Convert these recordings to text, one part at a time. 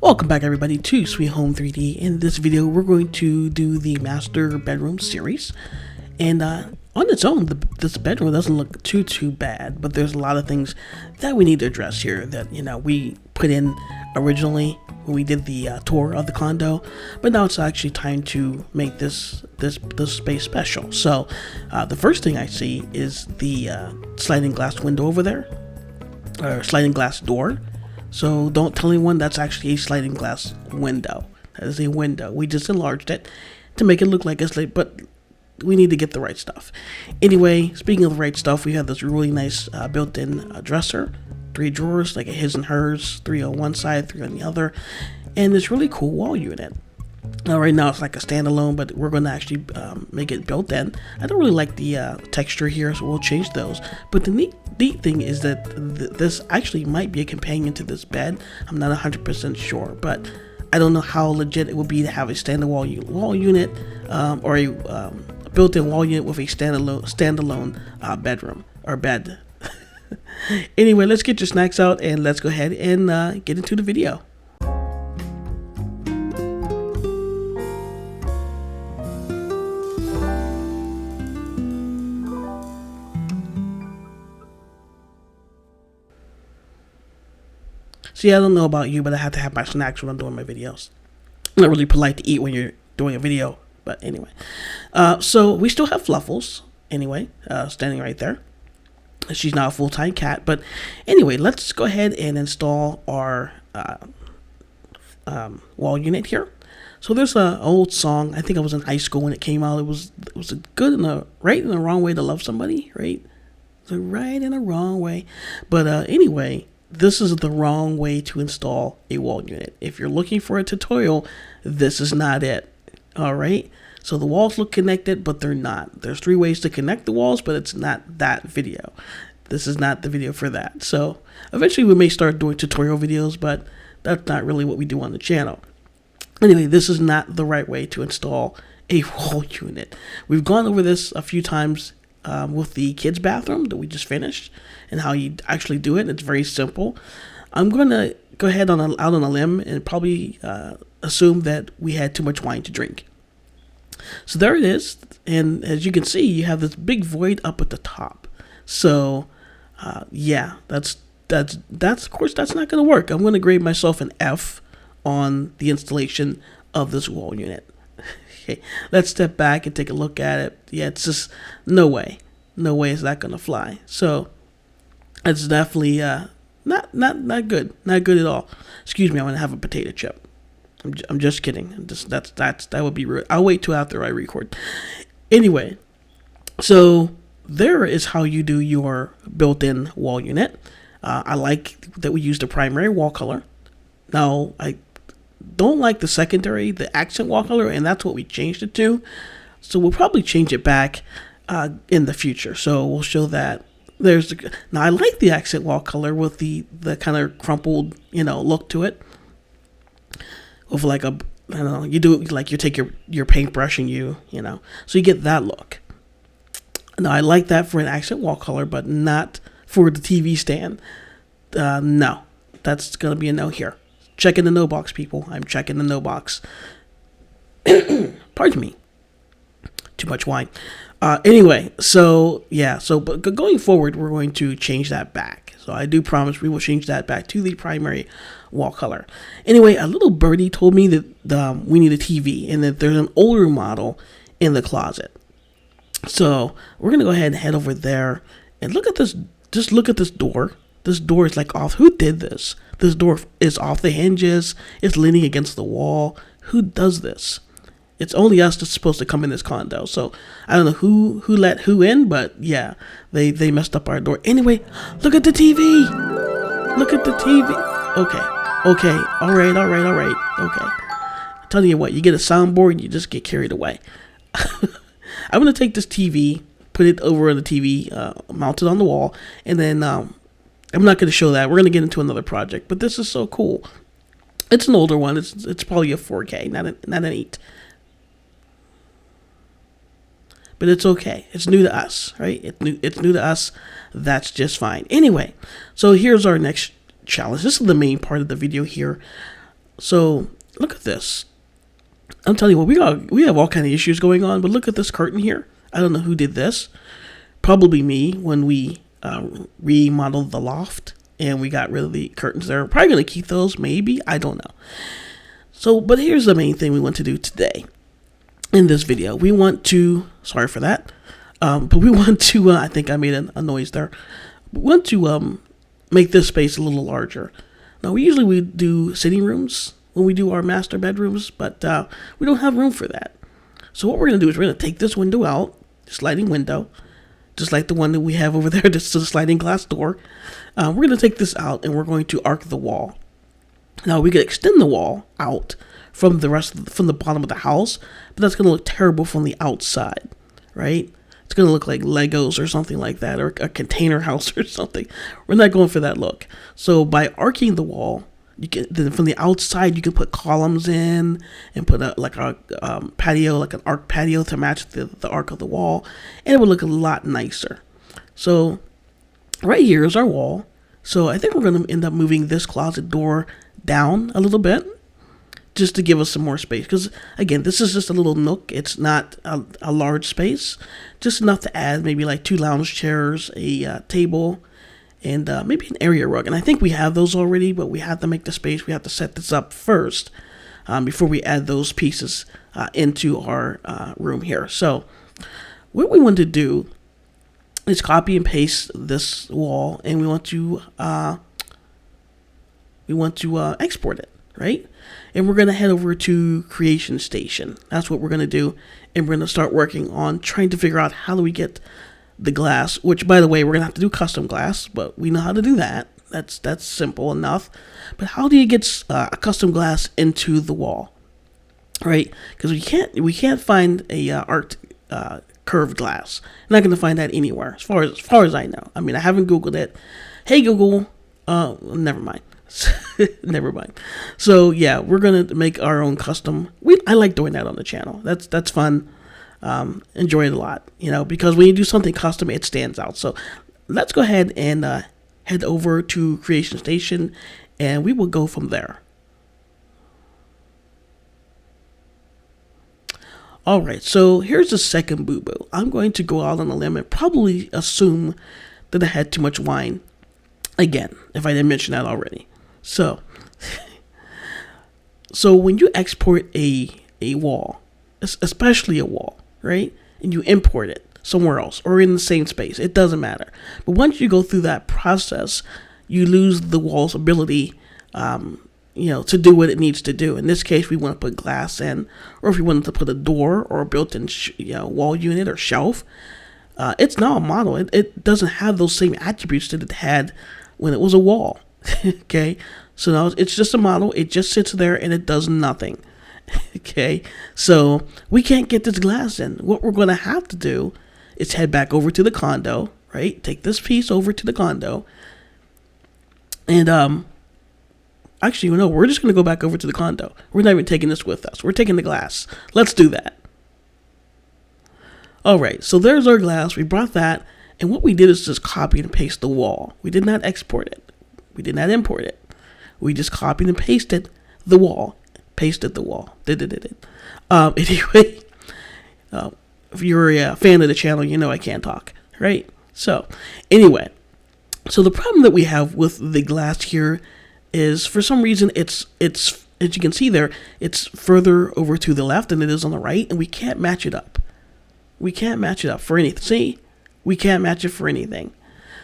Welcome back everybody to Sweet Home 3D. In this video we're going to do the master bedroom series, and on its own this bedroom doesn't look too bad, but there's a lot of things that we need to address here that we put in originally when we did the tour of the condo, but now it's actually time to make this space special. So the first thing I see is the sliding glass window over there, or sliding glass door. So don't tell anyone that's actually a sliding glass window. That is a window. We just enlarged it to make it look like a slate, but we need to get the right stuff. Anyway, speaking of the right stuff, we have this really nice built-in dresser. 3 drawers, like a his and hers, 3 on one side, 3 on the other, and this really cool wall unit. Now, right now it's like a standalone, but we're going to actually make it built in. I don't really like the texture here, so we'll change those. But the neat thing is that this actually might be a companion to this bed. I'm not 100% sure, but I don't know how legit it would be to have a standalone wall unit or a built-in wall unit with a standalone bedroom or bed. Anyway, let's get your snacks out and let's go ahead and get into the video. See, I don't know about you, but I have to have my snacks when I'm doing my videos. Not really polite to eat when you're doing a video, but anyway. So we still have Fluffles, anyway, standing right there. She's not a full-time cat, but anyway, let's go ahead and install our wall unit here. So there's an old song. I think I was in high school when it came out. It was a good and a right and a wrong way to love somebody, right? It's a right and a wrong way. But anyway, this is the wrong way to install a wall unit. If you're looking for a tutorial, this is not it. All right. So the walls look connected, but they're not. There's 3 ways to connect the walls, but it's not that video. This is not the video for that. So eventually we may start doing tutorial videos, but that's not really what we do on the channel. Anyway, this is not the right way to install a wall unit. We've gone over this a few times with the kids' bathroom that we just finished and how you actually do it. It's very simple. I'm going to go ahead out on a limb and probably assume that we had too much wine to drink. So there it is, and as you can see, you have this big void up at the top. So yeah, that's of course that's not going to work. I'm going to grade myself an F on the installation of this wall unit. Okay, let's step back and take a look at it. Yeah, it's just no way is that going to fly. So it's definitely not good, not good at all. Excuse me, I'm going to have a potato chip. I'm just kidding. That would be rude. I'll wait till after I record. Anyway, so there is how you do your built-in wall unit. I like that we use the primary wall color. Now, I don't like the secondary, the accent wall color, and that's what we changed it to. So we'll probably change it back in the future. So we'll show that. Now I like the accent wall color with the kind of crumpled, look to it. With like I don't know, you do it like you take your paintbrush and so you get that look. Now I like that for an accent wall color, but not for the TV stand. No, that's gonna be a no here. Check in the no box, people. I'm checking the no box. Pardon me. Too much wine. Anyway, so yeah, but going forward, we're going to change that back. So I do promise we will change that back to the primary wall color. Anyway, a little birdie told me that we need a TV and that there's an older model in the closet. So we're going to go ahead and head over there and look at this. Just look at this door. This door is like off. Who did this? This door is off the hinges. It's leaning against the wall. Who does this? It's only us that's supposed to come in this condo. So I don't know who let who in, but yeah, they messed up our door. Anyway, look at the TV. Look at the TV. Okay. All right. Okay. I'm telling you what, you get a soundboard and you just get carried away. I'm going to take this TV, put it over on the TV, mounted on the wall, and then I'm not going to show that. We're going to get into another project, but this is so cool. It's an older one. It's probably a 4K, not an 8. But it's okay. It's new to us, right? It's new to us. That's just fine. Anyway, so here's our next challenge. This is the main part of the video here. So look at this. I'm telling you what, we have all kind of issues going on, but look at this curtain here. I don't know who did this. Probably me when we remodeled the loft and we got rid of the curtains there. Probably going to keep those, maybe. I don't know. So, but here's the main thing we want to do today in this video. We want to, sorry for that, but we want to, I think I made a noise there. We want to make this space a little larger. Now, we do sitting rooms when we do our master bedrooms, but we don't have room for that. So what we're going to do is we're going to take this window out, sliding window, just like the one that we have over there, just a sliding glass door. We're going to take this out and we're going to arc the wall. Now we could extend the wall out from from the bottom of the house, but that's going to look terrible from the outside, right? It's going to look like Legos or something like that, or a container house or something. We're not going for that look. So by arcing the wall, you can then from the outside you can put columns in and put a patio, like an arc patio to match the arc of the wall, and it would look a lot nicer. So right here is our wall. So I think we're going to end up moving this closet door down a little bit just to give us some more space, because again, this is just a little nook. It's not a large space, just enough to add maybe like 2 lounge chairs, a table, and maybe an area rug. And I think we have those already, but we have to make the space. We have to set this up first before we add those pieces into our room here. So what we want to do is copy and paste this wall, and we want to export it, right? And we're going to head over to Creation Station. That's what we're going to do. And we're going to start working on trying to figure out how do we get the glass, which, by the way, we're going to have to do custom glass, but we know how to do that. That's simple enough. But how do you get a custom glass into the wall, right? Because we can't find a arced curved glass. I'm not going to find that anywhere, as far as I know. I mean, I haven't Googled it. Hey Google, never mind. Never mind. So yeah, we're gonna make our own custom. I like doing that on the channel. That's fun. Enjoy it a lot, because when you do something custom, it stands out. So let's go ahead and head over to Creation Station, and we will go from there. All right, so here's the second boo-boo. I'm going to go out on a limb and probably assume that I had too much wine again, if I didn't mention that already. So when you export a wall, especially a wall, right, and you import it somewhere else or in the same space, it doesn't matter. But once you go through that process, you lose the wall's ability, to do what it needs to do. In this case, we want to put glass in, or if we wanted to put a door or a built-in wall unit or shelf, it's now a model. It doesn't have those same attributes that it had when it was a wall. Okay, so now it's just a model. It just sits there and it does nothing. Okay, so we can't get this glass in. What we're going to have to do is head back over to the condo, right? Take this piece over to the condo, and actually, we're just going to go back over to the condo. We're not even taking this with us. We're taking the glass. Let's do that. All right, so there's our glass. We brought that, and what we did is just copy and paste the wall. We did not export it. We did not import it. We just copied and pasted the wall. Anyway, if you're a fan of the channel, I can't talk, right? So, anyway, so the problem that we have with the glass here is, for some reason, it's as you can see there, it's further over to the left than it is on the right, and we can't match it up. We can't match it up for anything. See? We can't match it for anything.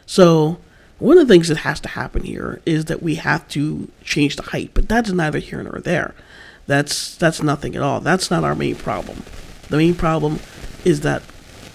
So one of the things that has to happen here is that we have to change the height, but that's neither here nor there. That's nothing at all. That's not our main problem. The main problem is that,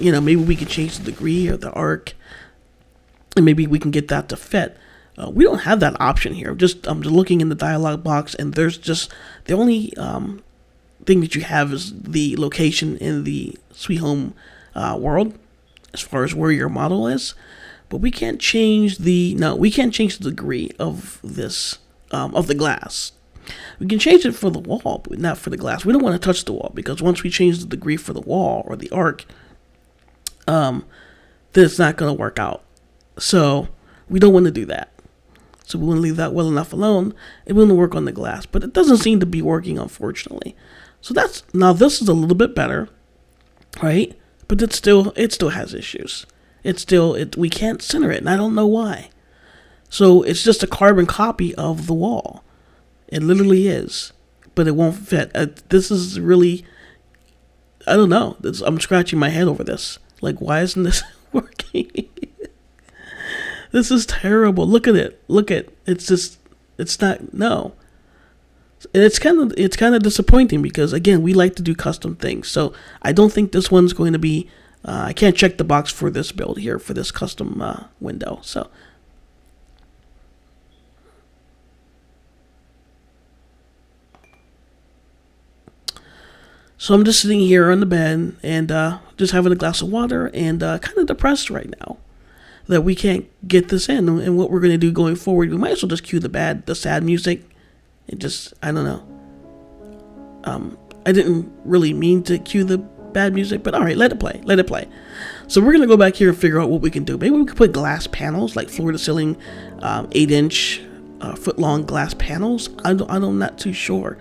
maybe we can change the degree or the arc, and maybe we can get that to fit. We don't have that option here. I'm just looking in the dialog box, and there's just the only thing that you have is the location in the Sweet Home world as far as where your model is. But we can't change the degree of this, of the glass. We can change it for the wall, but not for the glass. We don't want to touch the wall, because once we change the degree for the wall or the arc, then it's not going to work out. So we don't want to do that. So we wouldn't leave that well enough alone. It wouldn't work on the glass, but it doesn't seem to be working, unfortunately. So now this is a little bit better, right? But it still has issues. We can't center it, and I don't know why. So it's just a carbon copy of the wall. It literally is, but it won't fit. This is really, I don't know. I'm scratching my head over this. Like, why isn't this working? This is terrible. Look at it. It's not, no. And it's kind of disappointing because, again, we like to do custom things. So I don't think this one's going to be, I can't check the box for this build here, for this custom window. So I'm just sitting here on the bed and just having a glass of water and kind of depressed right now that we can't get this in. And what we're going to do going forward, we might as well just cue the sad music. It just, I don't know. I didn't really mean to cue the bad music, but all right, let it play. So we're going to go back here and figure out what we can do. Maybe we could put glass panels, like floor to ceiling, 8-inch, foot-long glass panels. I'm not too sure.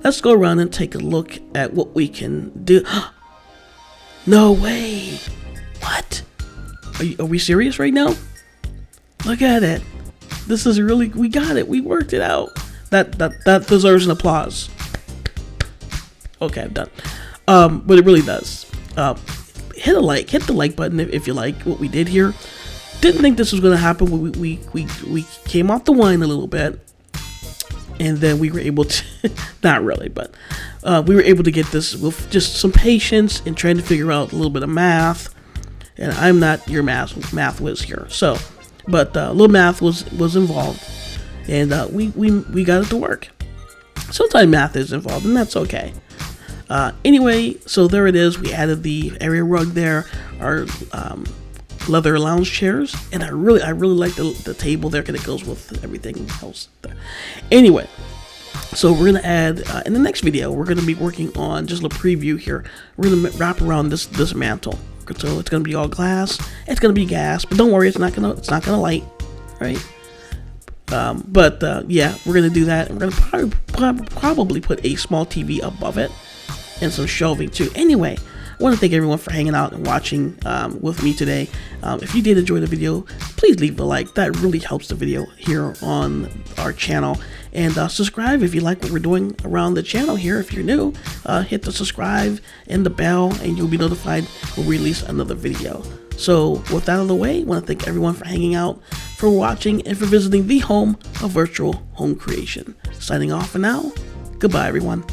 Let's go around and take a look at what we can do. No way. What? Are we serious right now? Look at it. This is really, we got it. We worked it out. That deserves an applause. Okay, I'm done. But it really does. Hit the like button if you like what we did here. Didn't think this was going to happen. We came off the wine a little bit, and then we were able to, not really, but we were able to get this with just some patience and trying to figure out a little bit of math. And I'm not your math whiz here, so, but a little math was involved, and we got it to work. Sometimes math is involved, and that's okay. Anyway, so there it is. We added the area rug there, our leather lounge chairs, and I really like the table there because it goes with everything else there. Anyway, so we're gonna add in the next video, we're gonna be working on just a little preview here. We're gonna wrap around this mantle. So it's gonna be all glass. It's gonna be gas, but don't worry, it's not gonna light, right? Yeah, we're gonna do that. And we're gonna probably put a small TV above it and some shelving too. Anyway, I want to thank everyone for hanging out and watching with me today. If you did enjoy the video, please leave a like. That really helps the video here on our channel. And subscribe if you like what we're doing around the channel here. If you're new, hit the subscribe and the bell, and you'll be notified when we release another video. So with that out of the way, I want to thank everyone for hanging out, for watching, and for visiting the home of virtual home creation. Signing off for now. Goodbye, everyone.